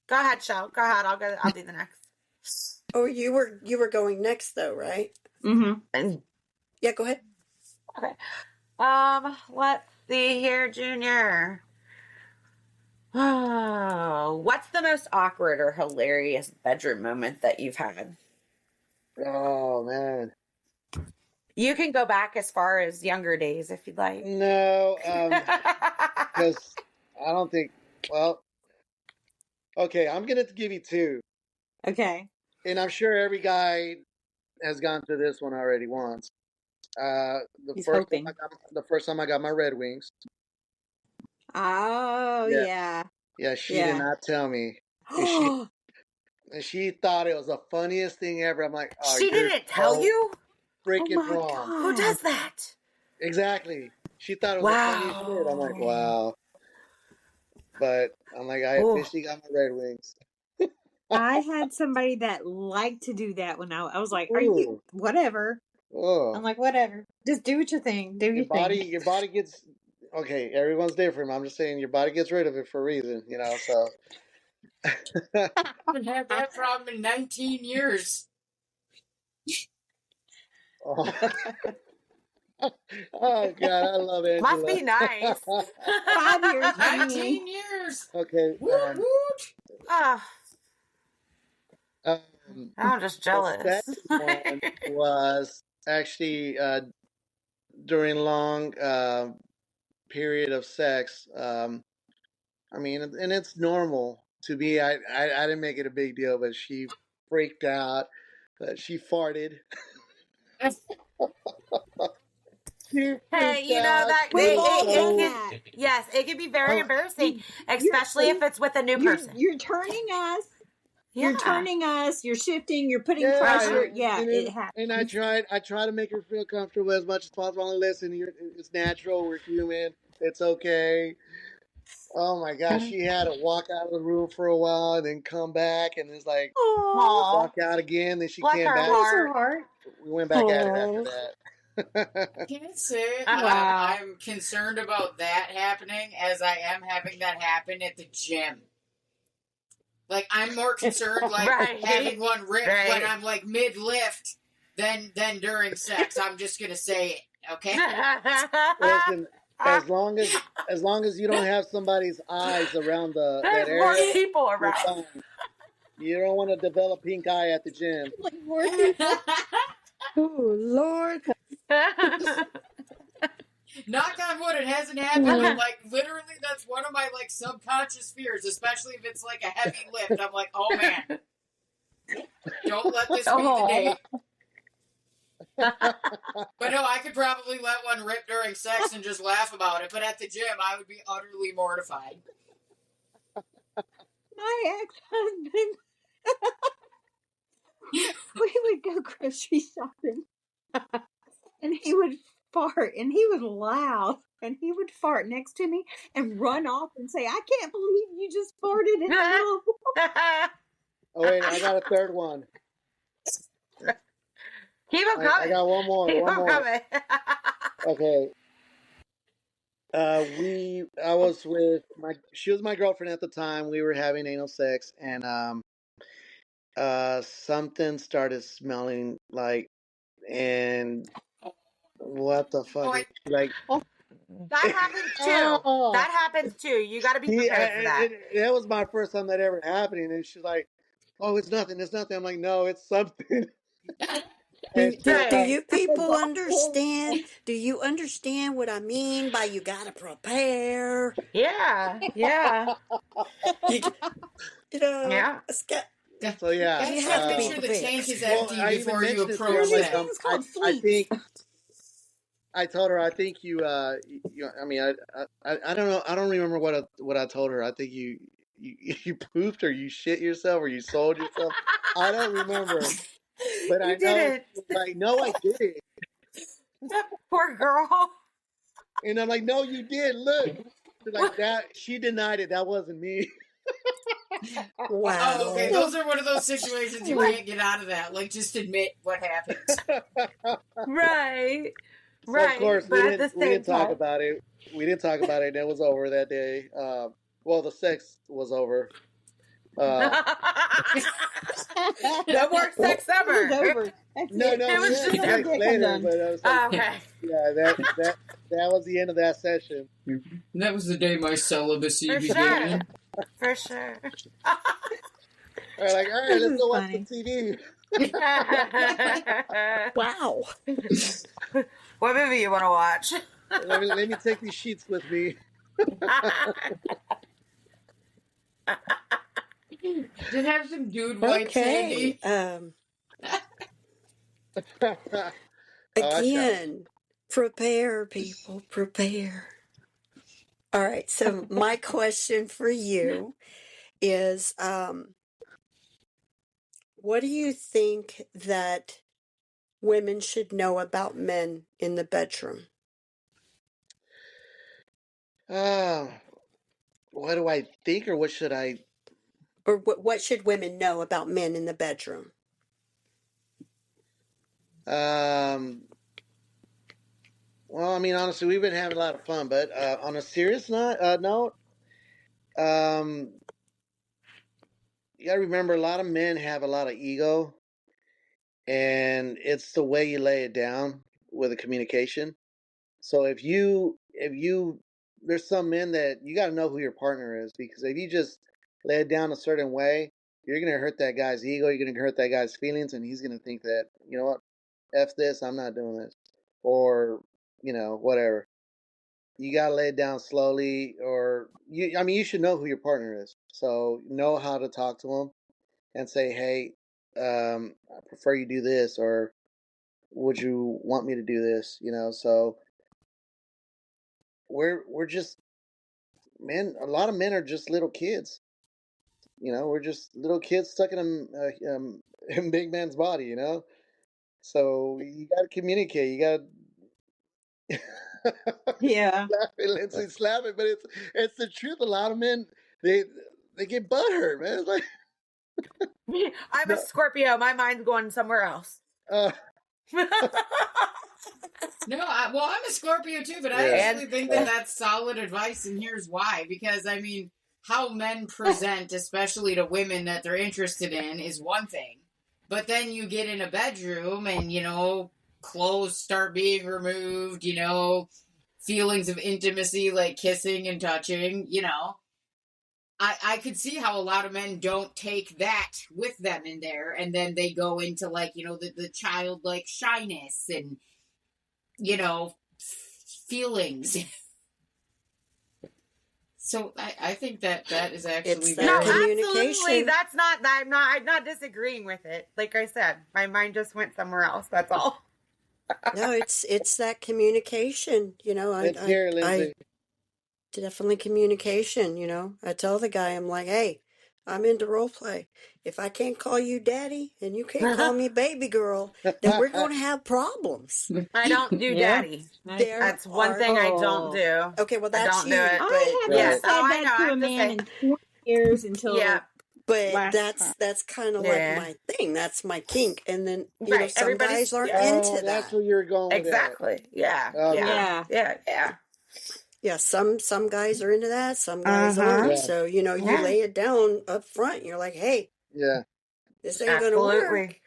Go ahead, Shell. Go ahead. I'll do the next. Oh, you were going next though, right? Mm-hmm. Yeah. Go ahead. Okay. Let's see here, Junior. Oh, what's the most awkward or hilarious bedroom moment that you've had? Oh man, You can go back as far as younger days if you'd like. no, because I don't think. Well, okay, I'm gonna give you two, Okay. and I'm sure every guy has gone through this one already once. The He's first time hoping. the first time I got my Red Wings. Oh, Yeah, yeah. yeah, she did Yeah. not tell me, and she thought it was the funniest thing ever. I'm like, oh, She you're didn't tell so you? Oh freaking my wrong. Who God. does that? Exactly. She thought it was the funniest shit. I'm like, Wow. wow. But I'm like, I Oh, officially got my Red Wings. I had somebody that liked to do that when I was like, are you Ooh, whatever? oh, I'm like, whatever. Just do what your thing. Do your thing. your body gets okay. Everyone's different. I'm just saying, your body gets rid of it for a reason, So, I haven't had that problem in 19 years. oh. Oh God, I love must Angela. be nice. 5 years for me. 19 years. Okay, Woot woot. Ah, um, I'm just the jealous. second one was actually during long period of sex. I mean, and it's normal to be. I didn't make it a big deal, but she freaked out. She farted. Hey, you know that We've all it done can, that. yes, it can be very embarrassing, You're especially if it's with a new person. you're turning us. Yeah. You're turning us. You're shifting. You're putting Yeah, pressure. Yeah, and it then, happens. and I try to make her feel comfortable as much as possible. And listen, it's natural. We're human. It's okay. Oh my gosh, she had to walk out of the room for a while and then come back, and it's like Oh, Aw, walk out again. Then she bless came her back. bless her heart. heart. We went back at it after Oh, that. Can't say Wow. I'm concerned about that happening as I am having that happen at the gym. Like, I'm more concerned, like, Right. having one ripped when Right. I'm, like, mid-lift than during sex. I'm just gonna say it, okay? Listen, as long as you don't have somebody's eyes around that There's more area, people you're around. fine. You don't want to develop pink eye at the gym. Like more people. oh Lord. Knock on wood, it hasn't happened, but, like, literally that's one of my, like, subconscious fears, especially if it's, like, a heavy lift. I'm like, oh, man. Don't let this be the day. But no, I could probably let one rip during sex and just laugh about it, but at the gym, I would be utterly mortified. My ex-husband. We would go grocery shopping, and he would fart, and he was loud, and he would fart next to me and run off and say, "I can't believe you just farted in the middle." Oh wait, I got a third one. Keep them I coming. got one more. Keep One them more. coming. Okay. I was with she was my girlfriend at the time. We were having anal sex, and something started smelling like, and what the fuck? Oh, Is like, That happens too. oh, That happens too. You got to be prepared for that. that was my first time that ever happening, and she's like, "Oh, it's nothing. It's nothing." I'm like, "No, it's something." And Do Right. you people understand? Do you understand what I mean by you gotta prepare? Yeah. Yeah. You, you know, Yeah. it's got, so yeah, gotta you check, have to make be sure the prepared. tank is well, empty I even before you mentioned it to her. approach I'm There's like, them. things called I fleets. think I told her. I think I mean, I don't know. I don't remember what I told her. I think you pooped or you shit yourself or you sold yourself. I don't remember, but I You know did she was like, "No, I didn't," it. Poor girl. and I'm like, "No, you did. Look." She's like that. She denied it. That wasn't me. Oh, okay. Wow. Those are one of those situations you can't get out of that. Like, just admit what happened. Right. So of Right. course But at the we same didn't talk time. about it. We didn't talk about it. And it was over that day. Well, the sex was over. No more sex It was ever. over. That's No, it. no, It we was had just sex I'm later, done. but I was like, okay. yeah, that was the end of that session. That was the day my celibacy For began. sure. For sure. All right, This let's is go watch funny. some TV. Wow. What movie you want to watch? Let me take these sheets with me. Just have some dude wipes handy. Okay. Oh, I shall. Again, prepare, people, prepare. All right. So my question for you is, what do you think that women should know about men in the bedroom? What do I think, or what should I? Or what should women know about men in the bedroom? Well, I mean, honestly, we've been having a lot of fun, but on a serious note, um, you gotta remember, a lot of men have a lot of ego, and it's the way you lay it down with the communication. So if you there's some men that you got to know who your partner is, because if you just lay it down a certain way, you're gonna hurt that guy's ego, you're gonna hurt that guy's feelings, and he's gonna think that, you know what, f this, I'm not doing this, or whatever. You gotta lay it down slowly, or I mean, you should know who your partner is, so know how to talk to him and say, hey, I prefer you do this, or would you want me to do this? So we're just men. A lot of men are just little kids. We're just little kids stuck in big man's body. So you got to communicate. You got Yeah. slap it, Lindsay, slap it. But it's the truth. A lot of men they they get butthurt, man. It's like I'm a no, Scorpio. My mind's going somewhere else. uh, No, well, I'm a Scorpio too, but I yeah, actually think that that's solid advice, and here's why. Because, I mean, how men present, especially to women that they're interested in, is one thing. But then you get in a bedroom and, clothes start being removed, feelings of intimacy like kissing and touching, I could see how a lot of men don't take that with them in there, and then they go into, like, the childlike shyness and, feelings. So I think that is actually It's No, that very... absolutely. communication. That's not. I'm not disagreeing with it. Like I said, my mind just went somewhere else. That's all. No, it's that communication. it's here, I Lindsay. definitely communication. I tell the guy, I'm like, hey, I'm into role play. If I can't call you daddy and you can't call me baby girl, then we're going to have problems. I don't do Yeah. daddy. There That's one are. thing I don't Oh. do. Okay, well, I that's don't do you. it. I But haven't Yes. said Oh, I that know. to a I'm just man saying. in 20 years until Yeah. but last time. that's kind of like Yeah. my thing. That's my kink. And then Right. some Everybody's. guys aren't Yeah. Oh, into that's that. where you're going with that. Exactly. Yeah. Okay. Yeah. Yeah. Yeah. Yeah, some guys are into that, some guys aren't. Yeah. So, you Yeah. lay it down up front. You're like, hey, Yeah. this ain't gonna work. Absolutely.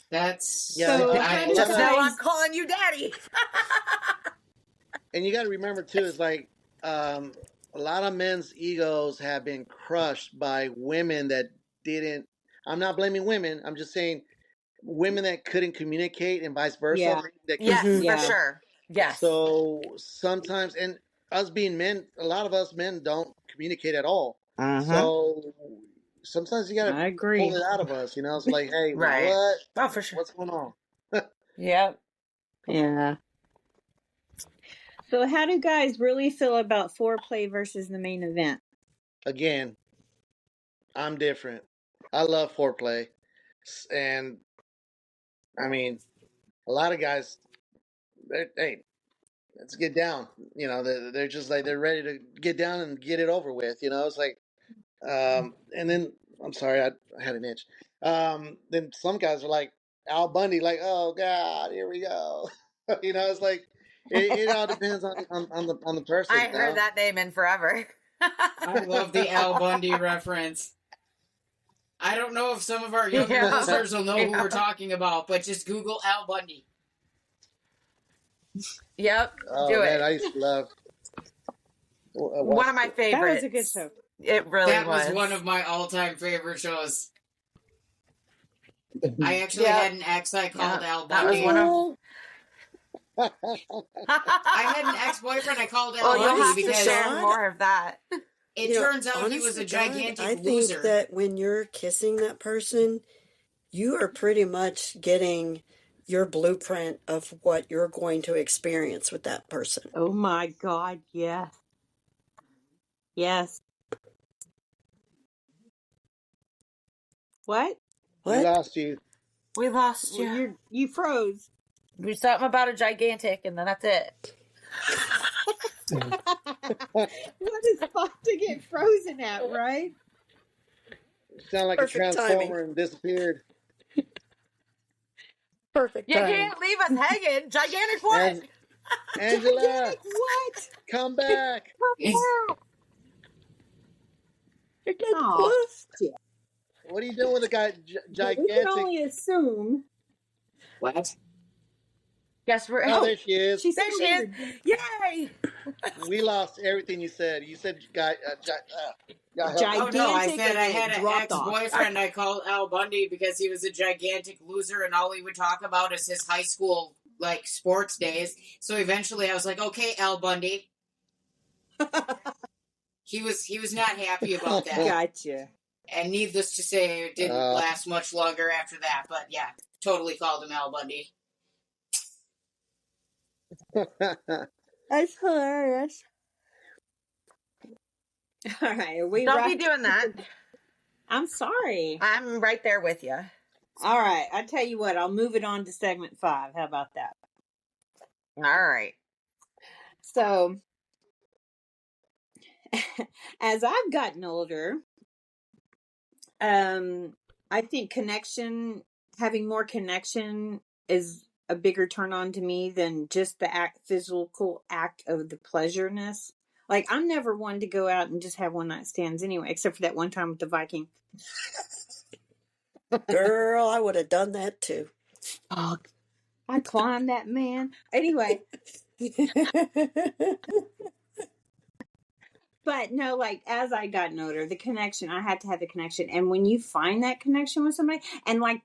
That's... Yeah. So a how do Just lot know of, I'm calling you daddy. and you got to remember too, it's like a lot of men's egos have been crushed by women that didn't. I'm not blaming women. I'm just saying women that couldn't communicate and vice versa. Yeah. That Yes, Mhm. for Yeah. sure. Yes. So sometimes, and us being men, a lot of us men don't communicate at all. So sometimes you got I to pull agree. it out of us. It's like, hey, Right. what? Oh, for sure. What's going on? Yep. Yeah. So how do guys really feel about foreplay versus the main event? Again, I'm different. I love foreplay, and I mean, a lot of guys, hey, let's get down. They're just like they're ready to get down and get it over with. It's like, and then I'm sorry, I had an itch. Then some guys are like Al Bundy, like, oh God, here we go. It's like it all depends on the person. I heard that name in forever. I love the Al Bundy reference. I don't know if some of our younger Yeah. listeners will know who Yeah. we're talking about, but just Google Al Bundy. Yep. Oh Do man, it. I used to love. One of my That favorites. was a good show. It really That was was. one of my all-time favorite shows. I actually Yep. had an ex I called Yep. Al That was Bundy. one of. I had an ex-boyfriend I called Al Well, you'll Bundy have to because share God, more of that. it turns out he honest was to a God, gigantic I think loser. that when you're kissing that person, you are pretty much getting your blueprint of what you're going to experience with that person. Oh my God, yes. Yes. What? We What? lost you. We lost Well, you. you froze. You something about a gigantic, and then that's it. What a spot to get frozen at, right? You sound like Perfect a transformer and disappeared. Perfect You timing. can't leave us hanging. Gigantic what? And Angela, Gigantic what? come back. Gigantic Oh, what? shit. What are you doing with a guy But we can gigantic? only assume. What? Guess we're. Oh, Oh, there she is. She there said she is. Yay! We lost everything you said. You said guy help me. Oh no, I Gigantic said and I then had it an dropped off. ex-boyfriend I called Al Bundy because he was a gigantic loser and all he would talk about is his high school sports days. So eventually I was like, okay, Al Bundy. He was not happy about that. Gotcha. And needless to say, it didn't last much longer after that. But yeah, totally called him Al Bundy. That's hilarious. All right, are we Don't be wrapped? doing that. I'm sorry. I'm right there with you. All right, I tell you what, I'll move it on to segment 5. How about that? All right. So, as I've gotten older, I think having more connection is a bigger turn on to me than just the physical act of the pleasureness. Like, I'm never one to go out and just have one night stands anyway, except for that one time with the Viking. Girl, I would have done that too. Fuck. I climbed that man. Anyway. But no, like, as I got older, the connection, I had to have the connection. And when you find that connection with somebody, and like,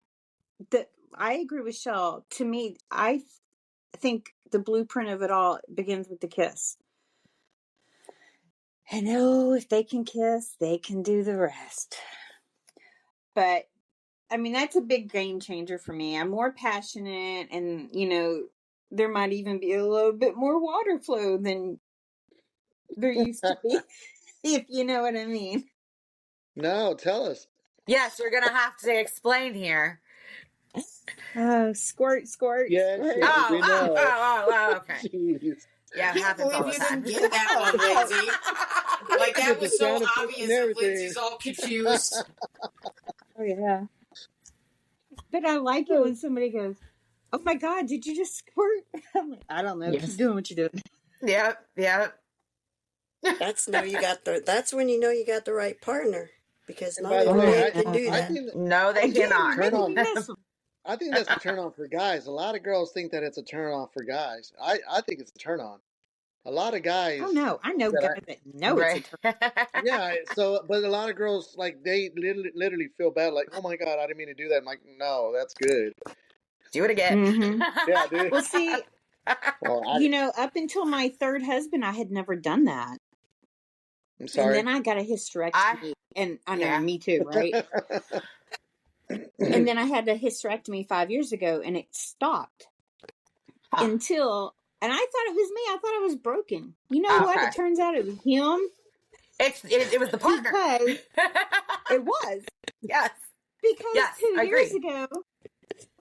I agree with Shell. To me, I think the blueprint of it all begins with the kiss. And if they can kiss, they can do the rest. But I mean, that's a big game changer for me. I'm more passionate, and there might even be a little bit more water flow than there used to be, if you know what I mean. No, tell us. Yes, you're gonna have to explain here. Squirt, squirt. Yeah, squirt. shit, we know. Okay. Jeez. Yeah, it I can't happens all believe the you time. didn't get that one, Lindsay. Like, that was so Sound effects and obvious that everything. Lindsay's all confused. Oh, yeah. But I like it when somebody goes, "Oh my God, did you just squirt?" I'm like, I don't know. Yes. Keep doing what you're doing. Yep. That's when you know you got the right partner, because And not by the every way, man can do I that. think No, they cannot. turn on. Yes. I think that's a turn on for guys. A lot of girls think that it's a turn on for guys. I think it's a turn on. A lot of guys. Oh no, I know guys that know it's a turn. Yeah. So, but a lot of girls, like, they literally feel bad. Like, oh my God, I didn't mean to do that. I'm like, no, that's good. Do it again. Mm-hmm. Yeah, dude. Well, see, Well, up until my third husband, I had never done that. I'm sorry. And then I got a hysterectomy. And I know, Yeah. me too, right? And then I had a hysterectomy 5 years ago, and it stopped until, and I thought it was me. I thought I was broken. You know what? Okay. It turns out it was him. It was the partner. Because it was. Yes. Because Yes, 2 I years agree. ago,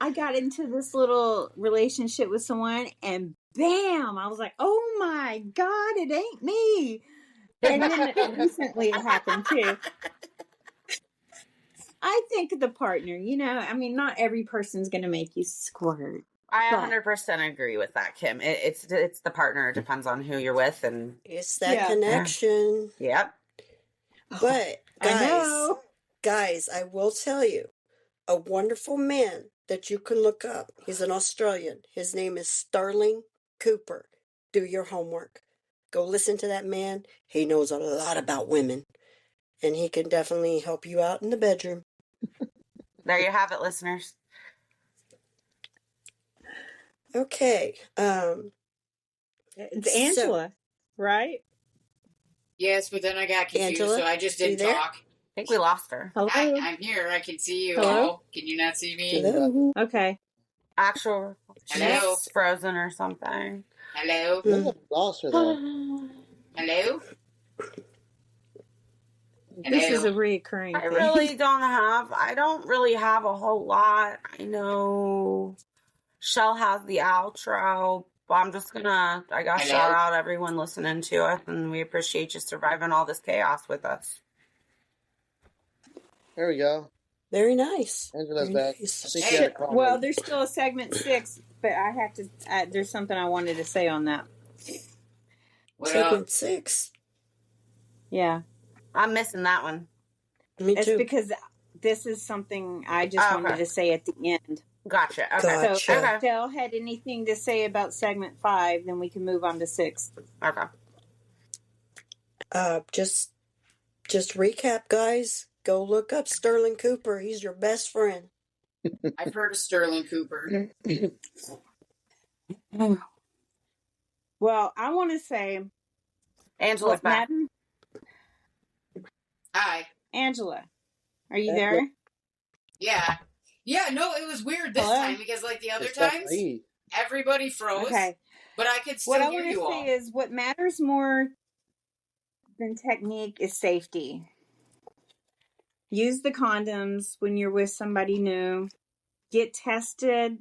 I got into this little relationship with someone, and bam, I was like, oh my God, it ain't me. And then recently it happened too. I think the partner, I mean, not every person's going to make you squirt. I But- 100% agree with that, Kim. It's the partner. It depends on who you're with, and It's that Yeah. connection. yep. But I know. guys, I will tell you, a wonderful man that you can look up. He's an Australian. His name is Sterling Cooper. Do your homework. Go listen to that man. He knows a lot about women, and he can definitely help you out in the bedroom. There you have it, listeners. Okay. It's Angela, right? Yes, but then I got confused, Angela, so I just you didn't there? talk. I think we lost her. Hello? Hi, I'm here. I can see you Hello? all. Can you not see me? Hello. Okay. Actual, Hello? she's frozen or something. Hello? Hmm. Lost her though. Hello? This is a Hello? reoccurring I thing. I don't really have a whole lot. I know Shell has the outro, but I gotta Hello? shout out everyone listening to us, and we appreciate you surviving all this chaos with us. There we go. Very nice. Angela's Very back. nice. I think Hey. she had a call. Well, there's still a segment 6, but I have to, there's something I wanted to say on that. What up? Segment 6. Yeah. I'm missing that one. Me It's too. because this is something I just Oh, wanted okay. to say at the end. Gotcha. Okay. Gotcha. So if Okay. Del had anything to say about segment 5, then we can move on to 6. Okay. Just recap, guys. Go look up Sterling Cooper. He's your best friend. I've heard of Sterling Cooper. Well, I want to say, Angela's what, back. Madden? Hi. Angela, are you there? Yeah. Yeah, no, it was weird this Hello? time because, like, the other It's stuff times, I eat. everybody froze. Okay. But I could What still I hear want to you all. say is what matters more than technique is safety. Use the condoms when you're with somebody new. Get tested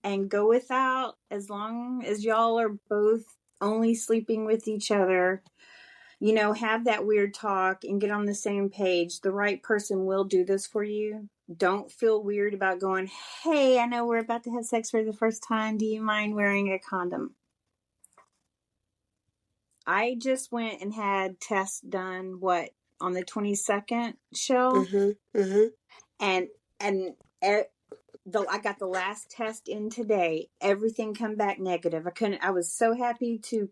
and go without as long as y'all are both only sleeping with each other. You know, have that weird talk and get on the same page. The right person will do this for you. Don't feel weird about going, hey, I know we're about to have sex for the first time. Do you mind wearing a condom? I just went and had tests done, on the 22nd show? Mm-hmm. Mm-hmm. And I got the last test in today. Everything come back negative. I was so happy to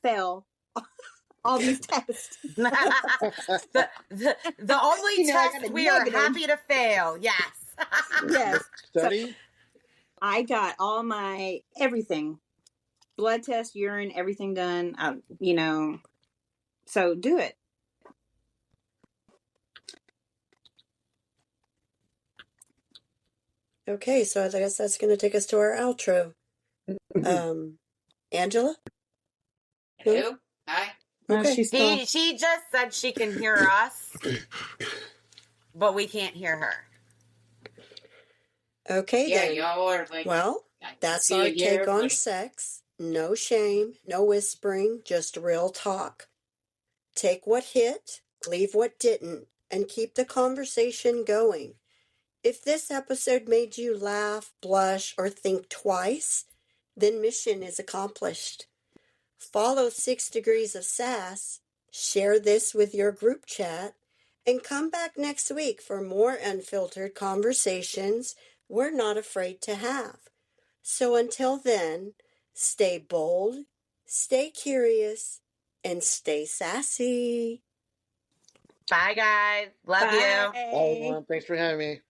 fail all these tests. the only I got test a we are negative. happy to fail. Yes. Yes. Study? So I got all my everything. Blood test, urine, everything done. So do it. Okay, so I guess that's going to take us to our outro. Angela? Hello? Hi? No, Okay. she's still. She just said she can hear us, but we can't hear her. Okay, Yeah, then. y'all are like, Well, I can that's feel our you, take on everybody. sex. No shame, no whispering, just real talk. Take what hit, leave what didn't, and keep the conversation going. If this episode made you laugh, blush, or think twice, then mission is accomplished. Follow 6 Degrees of Sass, share this with your group chat, and come back next week for more unfiltered conversations we're not afraid to have. So until then, stay bold, stay curious, and stay sassy. Bye, guys. Love you. Bye, everyone. Thanks for having me.